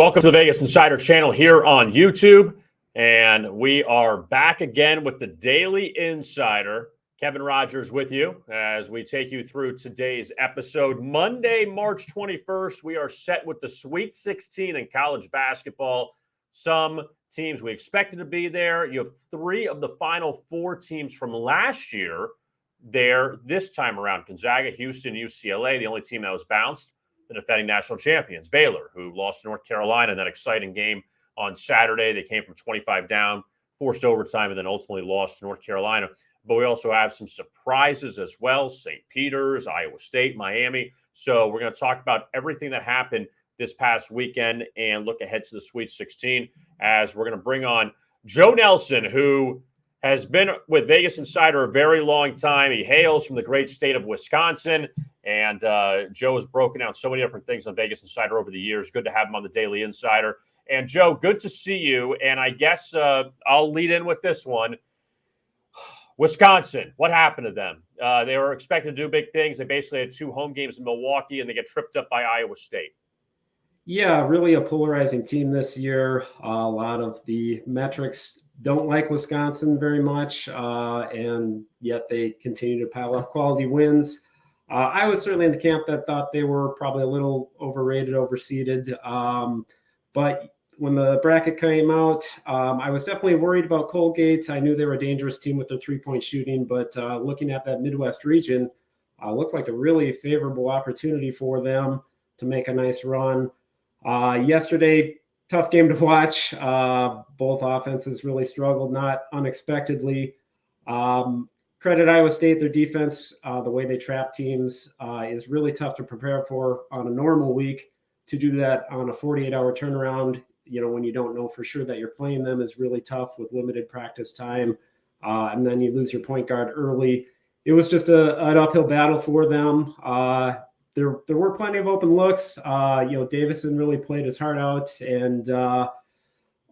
Welcome to the Vegas Insider channel here on YouTube. And we are back again with the Daily Insider. Kevin Rodgers with you as we take you through today's episode. Monday, March 21st, we are set with the Sweet 16 in college basketball. Some teams we expected to be there. You have three of the final four teams from last year there this time around. Gonzaga, Houston, UCLA, the only team that was bounced. The defending national champions, Baylor, who lost to North Carolina in that exciting game on Saturday. They came from 25 down, forced overtime, and then ultimately lost to North Carolina. But we also have some surprises as well, St. Peter's, Iowa State, Miami. So we're going to talk about everything that happened this past weekend and look ahead to the Sweet 16 as we're going to bring on Joe Nelson, who has been with Vegas Insider a very long time. He hails from the great state of Wisconsin. And Joe has broken out so many different things on Vegas Insider over the years. Good to have him on the Daily Insider. And Joe, good to see you. And I guess I'll lead in with this one. Wisconsin, what happened to them? They were expected to do big things. They basically had two home games in Milwaukee, and they get tripped up by Iowa State. Yeah, really a polarizing team this year. A lot of the metrics don't like Wisconsin very much, and yet they continue to pile up quality wins. I was certainly in the camp that thought they were probably a little overrated, overseeded. But when the bracket came out, I was definitely worried about Colgate. I knew they were a dangerous team with their three-point shooting, but looking at that Midwest region, looked like a really favorable opportunity for them to make a nice run. Yesterday, tough game to watch. Both offenses really struggled, not unexpectedly. Credit Iowa State, their defense, the way they trap teams is really tough to prepare for on a normal week. To do that on a 48-hour turnaround, when you don't know for sure that you're playing them is really tough with limited practice time. And then you lose your point guard early. It was just an uphill battle for them. There were plenty of open looks. Davison really played his heart out, and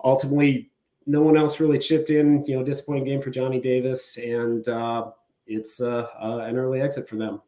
ultimately no one else really chipped in. Disappointing game for Johnny Davis, and it's an early exit for them.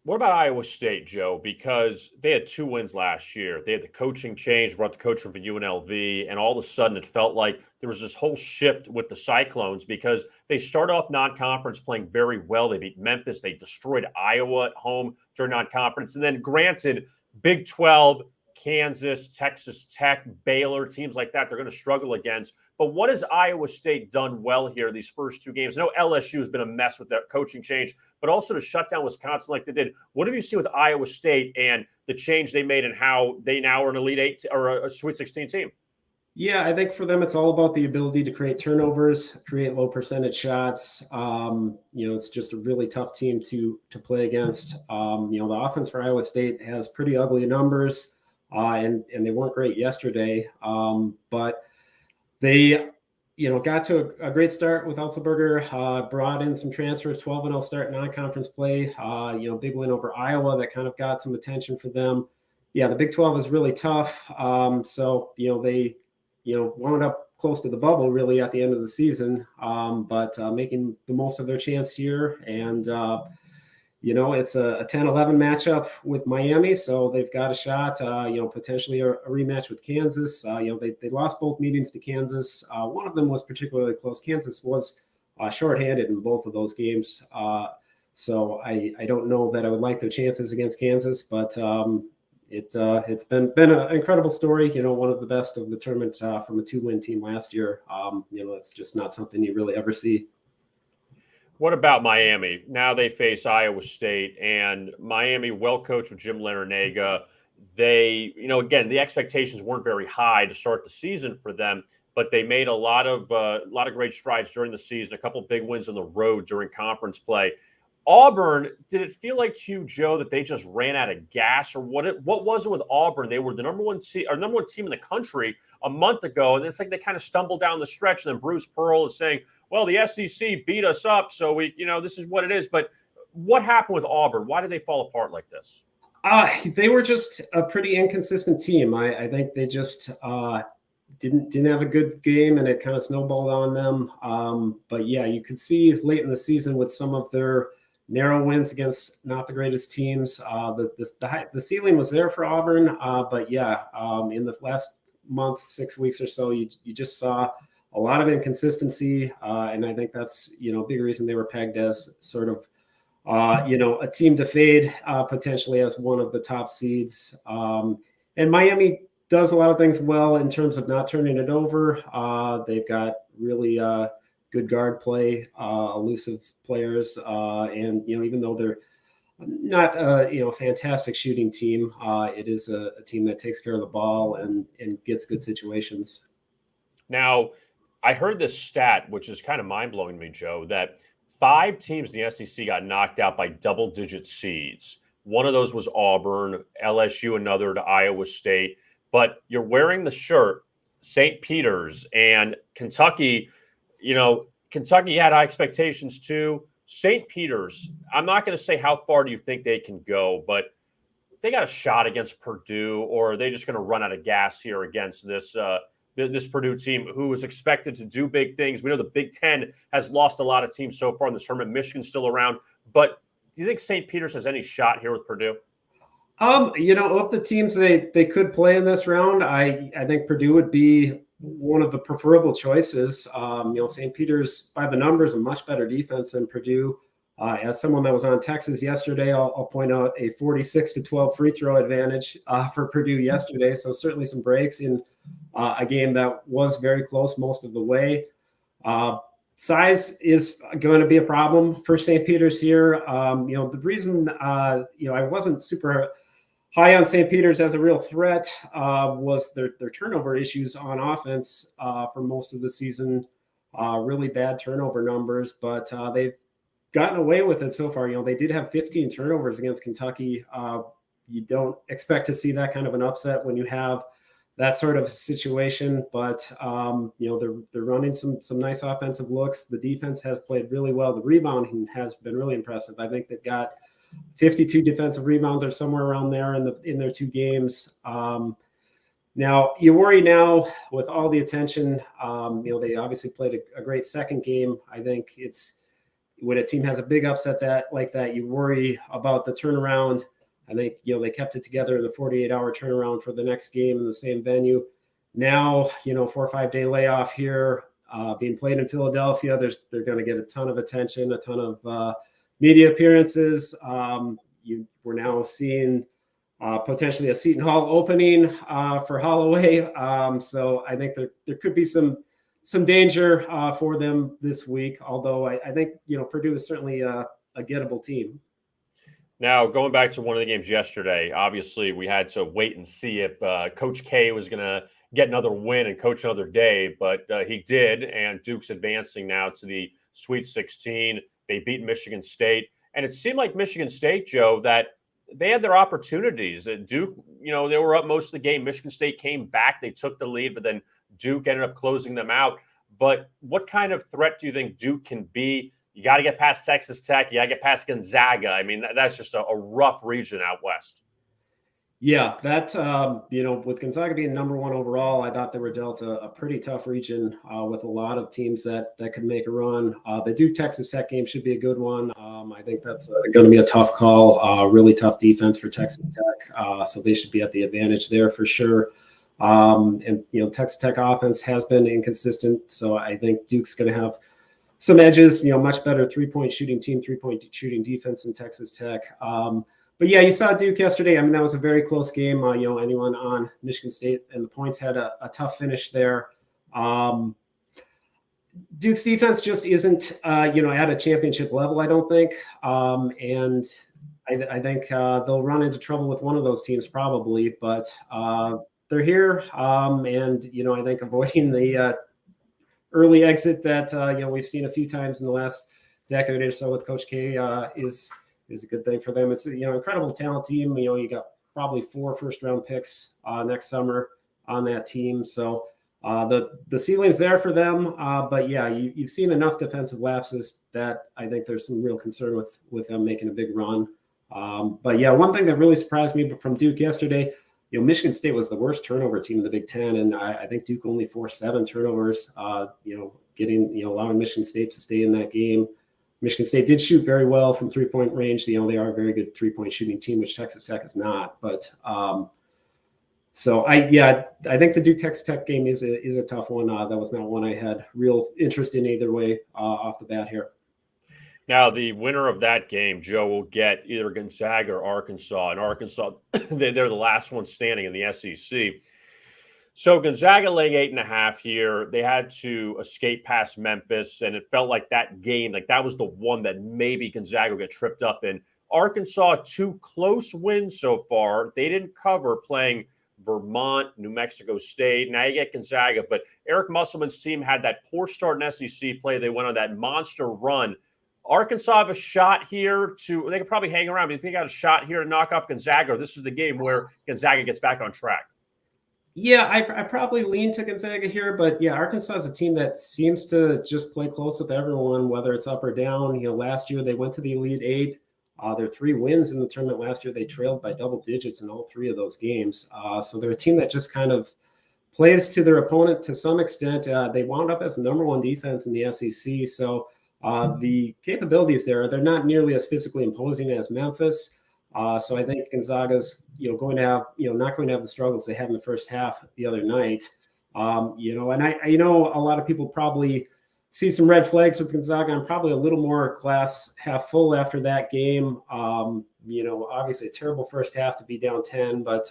What about Iowa State, Joe? Because they had two wins last year. They had the coaching change, brought the coach from UNLV, and all of a sudden it felt like there was this whole shift with the Cyclones because they start off non-conference playing very well. They beat Memphis. They destroyed Iowa at home during non-conference. And then granted, Big 12, Kansas, Texas Tech, Baylor, teams like that, they're going to struggle against. But what has Iowa State done well here these first two games? I know LSU has been a mess with that coaching change, but also to shut down Wisconsin like they did. What have you seen with Iowa State and the change they made and how they now are an Elite Eight or a Sweet 16 team? Yeah, I think for them, it's all about the ability to create turnovers, create low percentage shots. It's just a really tough team to play against. The offense for Iowa State has pretty ugly numbers. And they weren't great yesterday, but they, got to a great start with Otzelberger, brought in some transfers, 12-0 start non-conference play, big win over Iowa that kind of got some attention for them. Yeah, the Big 12 is really tough. So, they, wound up close to the bubble really at the end of the season, but making the most of their chance here. And, it's a 10-11 matchup with Miami, so they've got a shot, potentially a rematch with Kansas. They lost both meetings to Kansas. One of them was particularly close. Kansas was shorthanded in both of those games. So I don't know that I would like their chances against Kansas, but it's been an incredible story. One of the best of the tournament from a 2-win team last year. It's just not something you really ever see. What about Miami? Now they face Iowa State, and Miami, well coached with Jim Larrañaga. They, again, the expectations weren't very high to start the season for them, but they made a lot of great strides during the season. A couple of big wins on the road during conference play. Auburn, did it feel like to you, Joe, that they just ran out of gas, or what was it with Auburn? They were the number one team in the country a month ago, and it's like they kind of stumbled down the stretch. And then Bruce Pearl is saying, well, the SEC beat us up, so this is what it is. But what happened with Auburn? Why did they fall apart like this? They were just a pretty inconsistent team. I think they just didn't have a good game, and it kind of snowballed on them. But yeah, you could see late in the season with some of their narrow wins against not the greatest teams. The ceiling was there for Auburn, but yeah, in the last month, 6 weeks or so, you just saw a lot of inconsistency, and I think that's a big reason they were pegged as sort of a team to fade potentially as one of the top seeds. And Miami does a lot of things well in terms of not turning it over. They've got really good guard play, elusive players, and even though they're not a fantastic shooting team, it is a team that takes care of the ball and gets good situations. Now, I heard this stat, which is kind of mind-blowing to me, Joe, that 5 teams in the SEC got knocked out by double-digit seeds. One of those was Auburn, LSU, another to Iowa State. But you're wearing the shirt, St. Peter's, and Kentucky. Kentucky had high expectations too. St. Peter's, I'm not going to say how far do you think they can go, but they got a shot against Purdue, or are they just going to run out of gas here against this Purdue team who is expected to do big things? We know the Big Ten has lost a lot of teams so far in this tournament. Michigan's still around. But do you think St. Peter's has any shot here with Purdue? Of the teams they could play in this round, I think Purdue would be one of the preferable choices. St. Peter's, by the numbers, a much better defense than Purdue. As someone that was on Texas yesterday, I'll point out a 46-12 free throw advantage for Purdue yesterday. So certainly some breaks in a game that was very close most of the way. Size is going to be a problem for St. Peter's here. The reason I wasn't super high on St. Peter's as a real threat was their turnover issues on offense for most of the season. Really bad turnover numbers, but they've gotten away with it so far. They did have 15 turnovers against Kentucky. You don't expect to see that kind of an upset when you have that sort of situation, but they're running some nice offensive looks. The defense has played really well. The rebounding has been really impressive. I think they've got 52 defensive rebounds or somewhere around there in their 2 games. Now you worry now with all the attention. They obviously played a great second game. I think it's when a team has a big upset like that, you worry about the turnaround. I think, they kept it together in the 48-hour turnaround for the next game in the same venue. Now, 4 or 5 day layoff here, being played in Philadelphia, they're going to get a ton of attention, a ton of media appearances. We're now seeing potentially a Seton Hall opening for Holloway. So I think there could be some danger for them this week, although I think, Purdue is certainly a gettable team. Now, going back to one of the games yesterday, obviously we had to wait and see if Coach K was going to get another win and coach another day, but he did, and Duke's advancing now to the Sweet 16. They beat Michigan State, and it seemed like Michigan State, Joe, that they had their opportunities. Duke, they were up most of the game. Michigan State came back. They took the lead, but then Duke ended up closing them out. But what kind of threat do you think Duke can be? You got to get past Texas Tech. You got to get past Gonzaga. I mean, that's just a rough region out west. Yeah, that, with Gonzaga being number 1 overall, I thought they were dealt a pretty tough region with a lot of teams that could make a run. The Duke-Texas Tech game should be a good one. I think that's going to be a tough call, really tough defense for Texas Tech. So they should be at the advantage there for sure. And Texas Tech offense has been inconsistent. So I think Duke's going to have some edges, much better 3-point shooting team, 3-point shooting defense in Texas Tech. But yeah, you saw Duke yesterday. I mean, that was a very close game. Anyone on Michigan State and the points had a tough finish there. Duke's defense just isn't, at a championship level, I don't think. And I think they'll run into trouble with one of those teams probably, but they're here. And, I think avoiding the early exit that, we've seen a few times in the last decade or so with Coach K is a good thing for them. It's incredible talent team. You got probably 4 first-round picks next summer on that team. So the ceiling's there for them. But yeah, you've seen enough defensive lapses that I think there's some real concern with them making a big run. But yeah, one thing that really surprised me from Duke yesterday, Michigan State was the worst turnover team in the Big Ten, and I think Duke only forced 7 turnovers. Allowing Michigan State to stay in that game. Michigan State did shoot very well from 3-point range. They are a very good 3-point shooting team, which Texas Tech is not. But so I think the Duke Texas Tech game is a tough one. That was not one I had real interest in either way off the bat here. Now, the winner of that game, Joe, will get either Gonzaga or Arkansas. And Arkansas, they're the last one standing in the SEC. So Gonzaga laying 8.5 here. They had to escape past Memphis, and it felt like that game, like that was the one that maybe Gonzaga would get tripped up in. Arkansas, 2 close wins so far. They didn't cover playing Vermont, New Mexico State. Now you get Gonzaga, but Eric Musselman's team had that poor start in SEC play. They went on that monster run. Arkansas have a shot here they could probably hang around. Do you think they got a shot here to knock off Gonzaga, or this is the game where Gonzaga gets back on track? Yeah, I probably lean to Gonzaga here, but yeah, Arkansas is a team that seems to just play close with everyone, whether it's up or down. Last year they went to the Elite Eight. Their 3 wins in the tournament last year, they trailed by double digits in all 3 of those games. So they're a team that just kind of plays to their opponent to some extent. They wound up as the number 1 defense in the SEC. So the capabilities there, they're not nearly as physically imposing as Memphis. So I think Gonzaga's, going to have, not going to have the struggles they had in the first half the other night. And I know a lot of people probably see some red flags with Gonzaga. I'm probably a little more glass half full after that game. Obviously a terrible first half to be down 10, but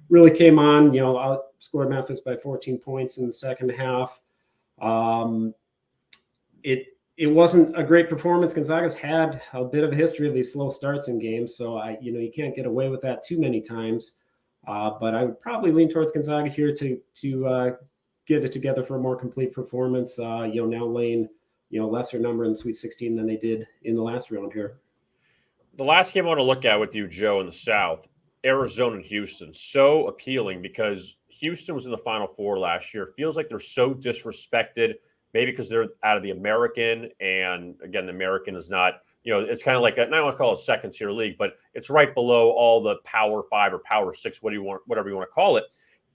really came on, outscored Memphis by 14 points in the second half. It wasn't a great performance. Gonzaga's had a bit of a history of these slow starts in games, so you can't get away with that too many times. But I would probably lean towards Gonzaga here to get it together for a more complete performance. Now laying lesser number in the Sweet 16 than they did in the last round here. The last game I want to look at with you, Joe, in the South, Arizona and Houston, so appealing because Houston was in the Final Four last year. It feels like they're so disrespected. Maybe because they're out of the American, and again, the American is not, it's kind of like I don't want to call it a second-tier league, but it's right below all the Power 5 or Power 6, whatever you want to call it.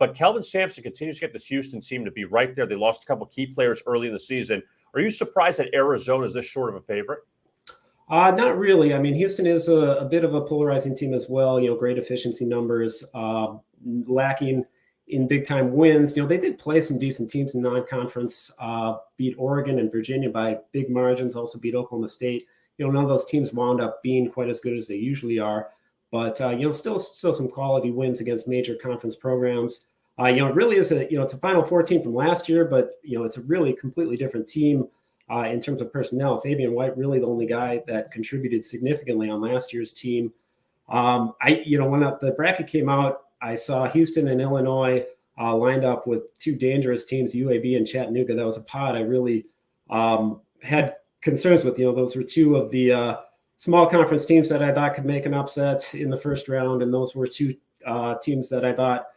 But Kelvin Sampson continues to get this Houston team to be right there. They lost a couple key players early in the season. Are you surprised that Arizona is this short of a favorite? Not really. I mean, Houston is a bit of a polarizing team as well. Great efficiency numbers, lacking in big-time wins. They did play some decent teams in non-conference, beat Oregon and Virginia by big margins, also beat Oklahoma State. None of those teams wound up being quite as good as they usually are. But, still some quality wins against major conference programs. It really is it's a Final Four team from last year, but, it's a really completely different team in terms of personnel. Fabian White, really the only guy that contributed significantly on last year's team. When the bracket came out, I saw Houston and Illinois lined up with 2 dangerous teams, UAB and Chattanooga. That was a pod I really had concerns with. Those were 2 of the small conference teams that I thought could make an upset in the first round, and those were 2 teams that I thought,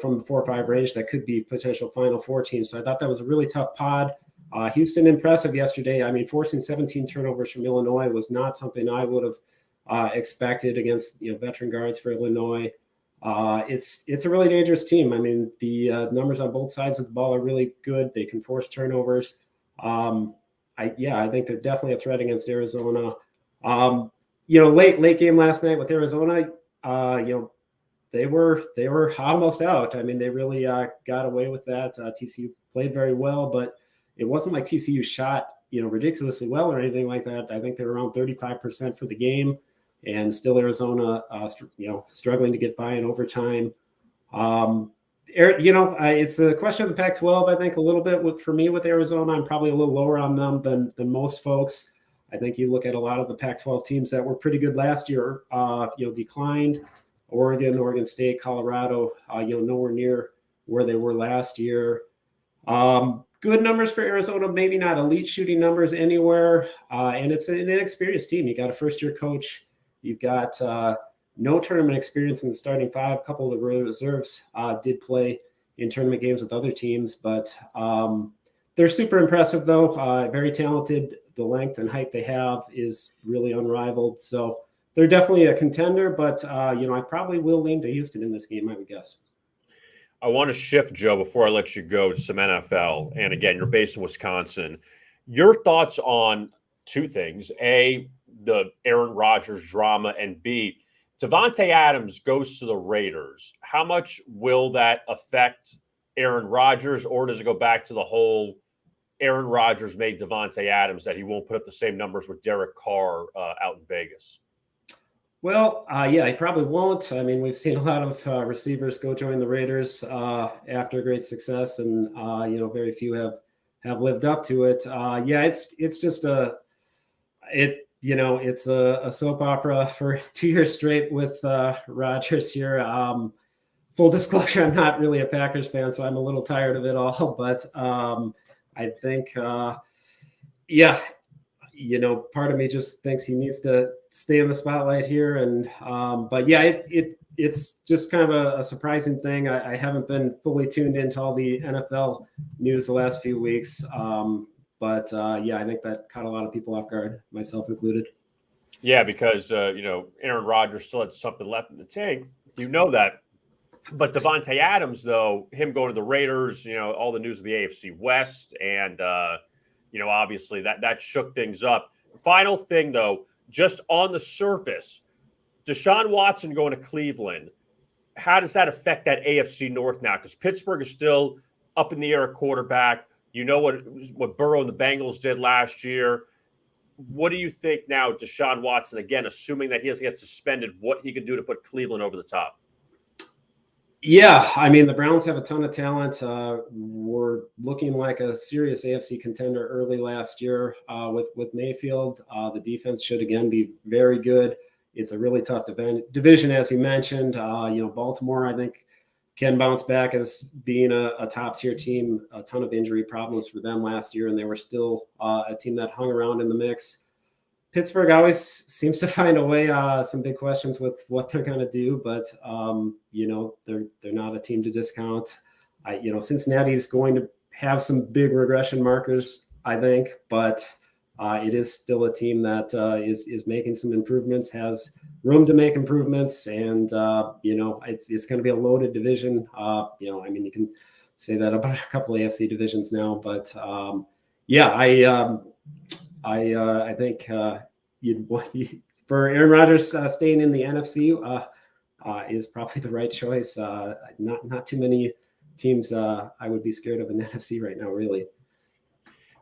from the 4 or 5 range that could be potential Final Four teams. So I thought that was a really tough pod. Houston impressive yesterday. I mean, forcing 17 turnovers from Illinois was not something I would have expected against veteran guards for Illinois. It's a really dangerous team. I mean, the numbers on both sides of the ball are really good. They can force turnovers. I think they're definitely a threat against Arizona. Late game last night with Arizona, they were almost out. I mean, they really got away with that. TCU played very well, but it wasn't like TCU shot ridiculously well or anything like that. I think they were around 35% for the game. And still Arizona, struggling to get by in overtime. It's a question of the Pac-12, I think, a little bit for me with Arizona. I'm probably a little lower on them than most folks. I think you look at a lot of the Pac-12 teams that were pretty good last year, declined. Oregon State, Colorado, nowhere near where they were last year. Good numbers for Arizona, maybe not elite shooting numbers anywhere. And it's an inexperienced team. You got a first-year coach. You've got no tournament experience in the starting 5. A couple of the reserves did play in tournament games with other teams, but they're super impressive, though. Very talented. The length and height they have is really unrivaled. So they're definitely a contender, but, I probably will lean to Houston in this game, I would guess. I want to shift, Joe, before I let you go to some NFL. And again, you're based in Wisconsin. Your thoughts on two things. A, the Aaron Rodgers drama, and B, Davante Adams goes to the Raiders. How much will that affect Aaron Rodgers, or does it go back to the whole Aaron Rodgers made Davante Adams that he won't put up the same numbers with Derek Carr out in Vegas? Well, yeah, he probably won't. I mean, we've seen a lot of receivers go join the Raiders after great success, and very few have lived up to it. Yeah, it's just it's a soap opera for 2 years straight with Rodgers here. Full disclosure, I'm not really a Packers fan, so I'm a little tired of it all. But I think, part of me just thinks he needs to stay in the spotlight here. And but yeah, it's just kind of a surprising thing. I haven't been fully tuned into all the NFL news the last few weeks. But I think that caught a lot of people off guard, myself included. Yeah, because Aaron Rodgers still had something left in the tank. You know that. But Davante Adams, though, him going to the Raiders, all the news of the AFC West, and obviously that shook things up. Final thing, though, just on the surface, Deshaun Watson going to Cleveland, how does that affect that AFC North now? Because Pittsburgh is still up in the air at quarterback. You know what Burrow and the Bengals did last year. What do you think now, Deshaun Watson, again, assuming that he doesn't get suspended, what he could do to put Cleveland over the top? Yeah, I mean, the Browns have a ton of talent. We're looking like a serious AFC contender early last year with Mayfield. The defense should, again, be very good. It's a really tough division, as he mentioned. Baltimore, I think, can bounce back as being a top-tier team. A ton of injury problems for them last year, and they were still a team that hung around in the mix. Pittsburgh always seems to find a way. Some big questions with what they're going to do, but they're not a team to discount. Cincinnati's going to have some big regression markers, I think, but it is still a team that is making some improvements, has room to make improvements, and it's going to be a loaded division. You can say that about a couple of AFC divisions now, but I think for Aaron Rodgers staying in the NFC is probably the right choice. Not too many teams I would be scared of in the NFC right now, really.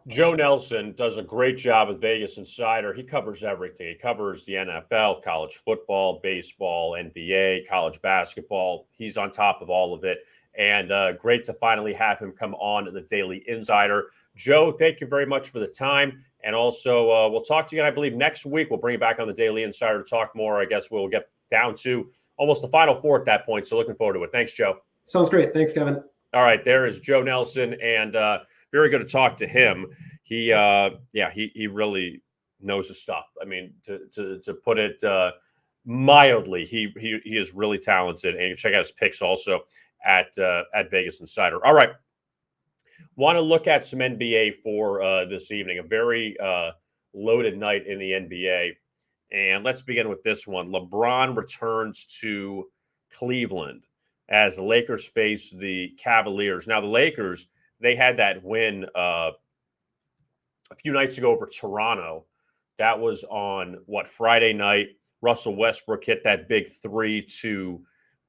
Joe Nelson does a great job with Vegas Insider. He covers everything. He covers the NFL, college football, baseball, NBA, college basketball. He's on top of all of it. And great to finally have him come on to the Daily Insider. Joe, thank you very much for the time. And also, we'll talk to you again, I believe, next week. We'll bring you back on the Daily Insider to talk more. I guess we'll get down to almost the Final Four at that point. So looking forward to it. Thanks, Joe. Sounds great. Thanks, Kevin. All right. There is Joe Nelson, and very good to talk to him. He really knows his stuff. I mean, to put it mildly, he is really talented. And you can check out his picks also at Vegas Insider. All right. Want to look at some NBA for this evening, a very loaded night in the NBA. And let's begin with this one. LeBron returns to Cleveland as the Lakers face the Cavaliers. Now, the Lakers, they had that win a few nights ago over Toronto. That was on, Friday night. Russell Westbrook hit that big three to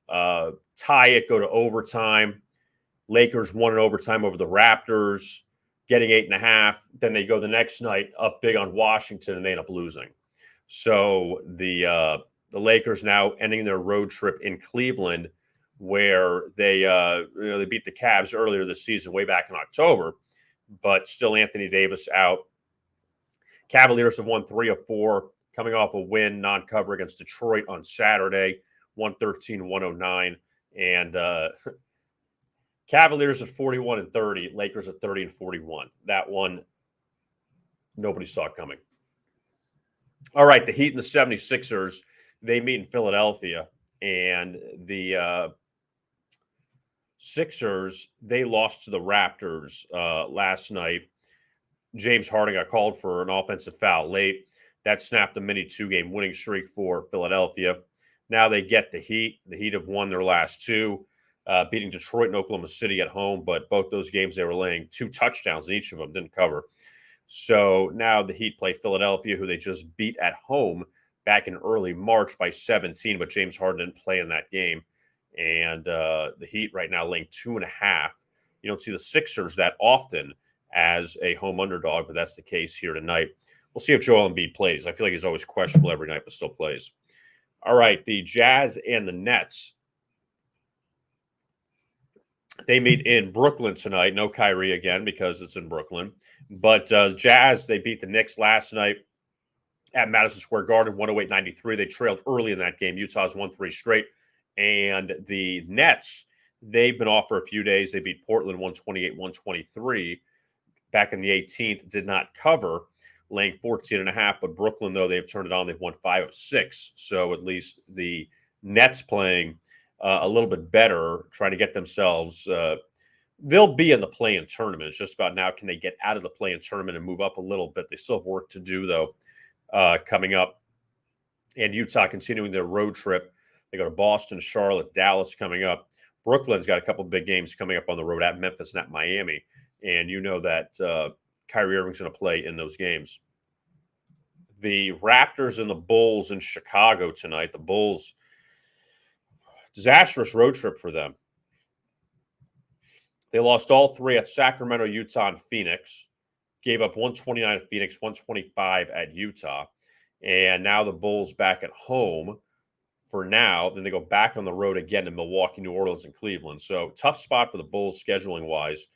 tie it, go to overtime. Lakers won in overtime over the Raptors, getting 8.5. Then they go the next night up big on Washington, and they end up losing. So the Lakers now ending their road trip in Cleveland, where they beat the Cavs earlier this season, way back in October, but still Anthony Davis out. Cavaliers have won 3 of 4, coming off a win non-cover against Detroit on Saturday, 113-109, and Cavaliers at 41-30, Lakers at 30-41. That one, nobody saw coming. All right, the Heat and the 76ers, they meet in Philadelphia, and the Sixers, they lost to the Raptors last night. James Harden got called for an offensive foul late. That snapped a mini 2-game winning streak for Philadelphia. Now they get the Heat. The Heat have won their last 2. Beating Detroit and Oklahoma City at home, but both those games they were laying 2 touchdowns in each of them, didn't cover. So now the Heat play Philadelphia, who they just beat at home back in early March by 17, but James Harden didn't play in that game. And the Heat right now laying 2.5. You don't see the Sixers that often as a home underdog, but that's the case here tonight. We'll see if Joel Embiid plays. I feel like he's always questionable every night, but still plays. All right, the Jazz and the Nets. They meet in Brooklyn tonight. No Kyrie again because it's in Brooklyn. But Jazz, they beat the Knicks last night at Madison Square Garden, 108-93. They trailed early in that game. Utah's won 3 straight. And the Nets, they've been off for a few days. They beat Portland 128-123 back in the 18th. Did not cover, laying 14.5. But Brooklyn, though, they've turned it on. They've won 5 of 6. So at least the Nets playing a little bit better, trying to get themselves. They'll be in the play-in tournament. It's just about now, can they get out of the play-in tournament and move up a little bit? They still have work to do, though, coming up. And Utah continuing their road trip. They go to Boston, Charlotte, Dallas coming up. Brooklyn's got a couple of big games coming up on the road at Memphis and at Miami. And you know that Kyrie Irving's going to play in those games. The Raptors and the Bulls in Chicago tonight. The Bulls, disastrous road trip for them. They lost all 3 at Sacramento, Utah, and Phoenix. Gave up 129 at Phoenix, 125 at Utah. And now the Bulls back at home for now. Then they go back on the road again to Milwaukee, New Orleans, and Cleveland. So tough spot for the Bulls scheduling-wise.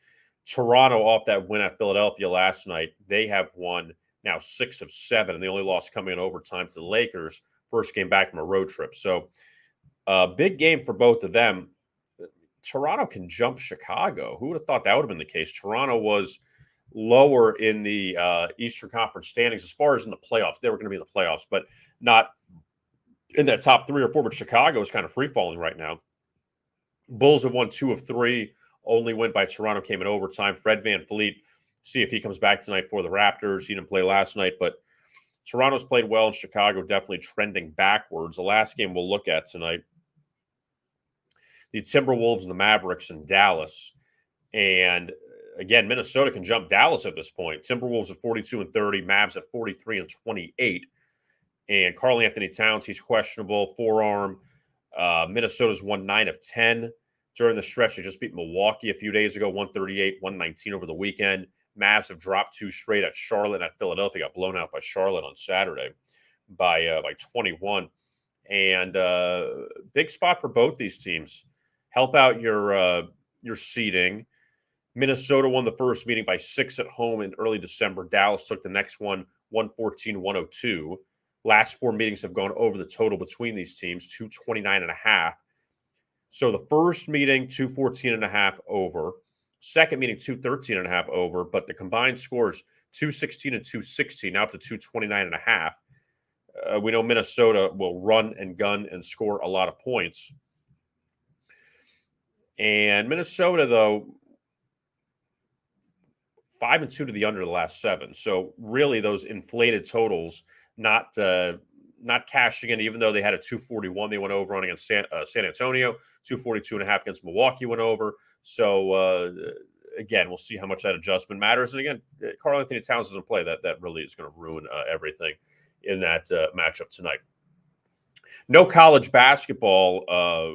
Toronto off that win at Philadelphia last night. They have won now 6 of 7, and they only lost coming in overtime to the Lakers. First game back from a road trip. So big game for both of them. Toronto can jump Chicago. Who would have thought that would have been the case? Toronto was lower in the Eastern Conference standings as far as in the playoffs. They were going to be in the playoffs, but not in that top 3 or 4. But Chicago is kind of free-falling right now. Bulls have won 2 of 3. Only win by Toronto came in overtime. Fred VanVleet, see if he comes back tonight for the Raptors. He didn't play last night, but Toronto's played well, and Chicago definitely trending backwards. The last game we'll look at tonight, the Timberwolves and the Mavericks in Dallas. And again, Minnesota can jump Dallas at this point. Timberwolves at 42-30, Mavs at 43-28. And Karl Anthony Towns, he's questionable, forearm. Minnesota's won 9 of 10 during the stretch. They just beat Milwaukee a few days ago, 138-119 over the weekend. Mavs have dropped 2 straight at Charlotte and at Philadelphia. Got blown out by Charlotte on Saturday by 21. And big spot for both these teams. Help out your seeding. Minnesota won the first meeting by 6 at home in early December. Dallas took the next one, 114-102. Last 4 meetings have gone over the total between these teams, 229.5. So the first meeting, 214.5 over. Second meeting, 213.5 over. But the combined scores, 216 and 216, now up to 229.5. We know Minnesota will run and gun and score a lot of points. And Minnesota, though, 5-2 to the under the last 7. So really those inflated totals not cashing in, even though they had a 241 they went over on against San Antonio, 242.5 against Milwaukee went over. So, again, we'll see how much that adjustment matters. And again, Karl Anthony Towns doesn't play. That really is going to ruin everything in that matchup tonight. No college basketball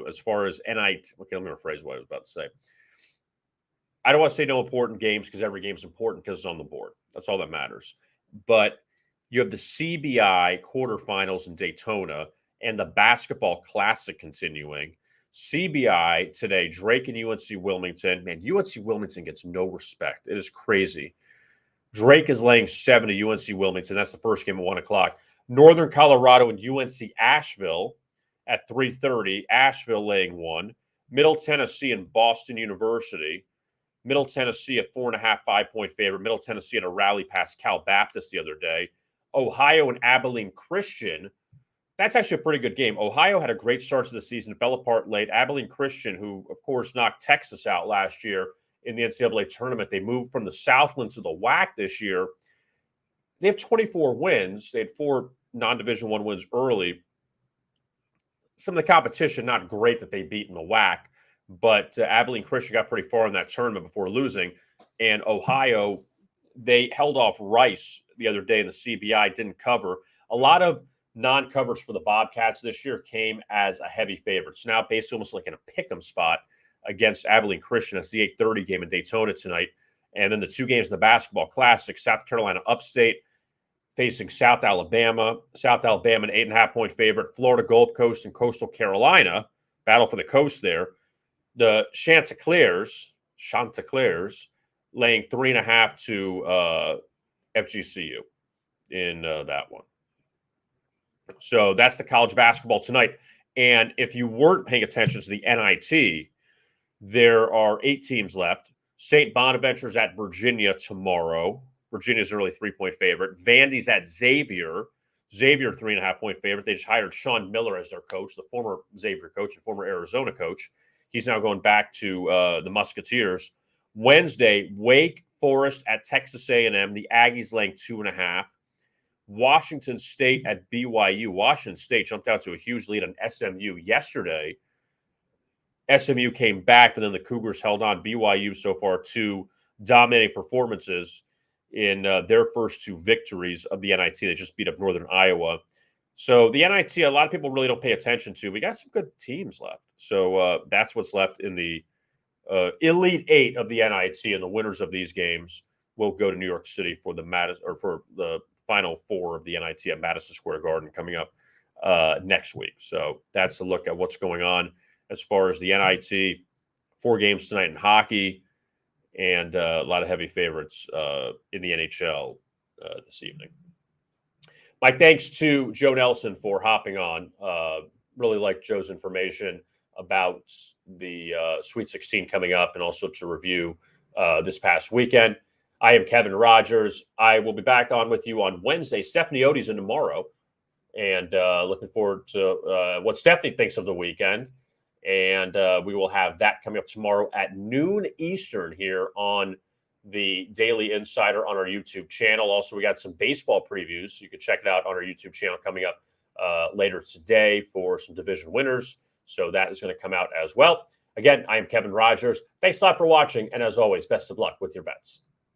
as far as NIT. Okay, let me rephrase what I was about to say. I don't want to say no important games because every game is important because it's on the board. That's all that matters. But you have the CBI quarterfinals in Daytona and the basketball classic continuing. CBI today, Drake and UNC Wilmington. Man, UNC Wilmington gets no respect. It is crazy. Drake is laying 7 to UNC Wilmington. That's the first game at 1 o'clock. Northern Colorado and UNC Asheville at 3:30. Asheville laying 1. Middle Tennessee and Boston University. Middle Tennessee a 4.5, 5-point favorite. Middle Tennessee had a rally past Cal Baptist the other day. Ohio and Abilene Christian. That's actually a pretty good game. Ohio had a great start to the season, fell apart late. Abilene Christian, who, of course, knocked Texas out last year in the NCAA tournament, they moved from the Southland to the WAC this year. They have 24 wins. They had 4 non-Division I wins early. Some of the competition, not great that they beat in the WAC, but Abilene Christian got pretty far in that tournament before losing. And Ohio, they held off Rice the other day in the CBI, didn't cover. A lot of non-covers for the Bobcats this year came as a heavy favorite. So now basically almost like in a pick-em spot against Abilene Christian. It's the 8:30 game in Daytona tonight. And then the two games in the Basketball Classic, South Carolina Upstate facing South Alabama. South Alabama, an 8.5-point favorite. Florida Gulf Coast and Coastal Carolina, battle for the coast there. The Chanticleers laying 3.5 to FGCU in that one. So that's the college basketball tonight. And if you weren't paying attention to the NIT, there are 8 teams left. St. Bonaventure's at Virginia tomorrow. Virginia's an early 3-point favorite. Vandy's at Xavier. Xavier, 3.5-point favorite. They just hired Sean Miller as their coach, the former Xavier coach and former Arizona coach. He's now going back to the Musketeers. Wednesday, Wake Forest at Texas A&M. The Aggies laying 2.5. Washington State at BYU. Washington State jumped out to a huge lead on SMU yesterday. SMU came back, but then the Cougars held on. BYU so far 2 dominating performances in their first 2 victories of the NIT. They just beat up Northern Iowa. So the NIT, a lot of people really don't pay attention to. We got some good teams left. So that's what's left in the Elite 8 of the NIT, and the winners of these games will go to New York City for the Final 4 of the NIT at Madison Square Garden coming up next week. So that's a look at what's going on as far as the NIT. 4 games tonight in hockey, and a lot of heavy favorites in the NHL this evening. My thanks to Joe Nelson for hopping on. Really like Joe's information about the Sweet 16 coming up, and also to review this past weekend. I am Kevin Rodgers. I will be back on with you on Wednesday. Stephanie Odie's in tomorrow, and looking forward to what Stephanie thinks of the weekend. And we will have that coming up tomorrow at noon Eastern here on the Daily Insider on our YouTube channel. Also, we got some baseball previews. You can check it out on our YouTube channel coming up later today for some division winners. So that is going to come out as well. Again, I am Kevin Rodgers. Thanks a lot for watching. And as always, best of luck with your bets.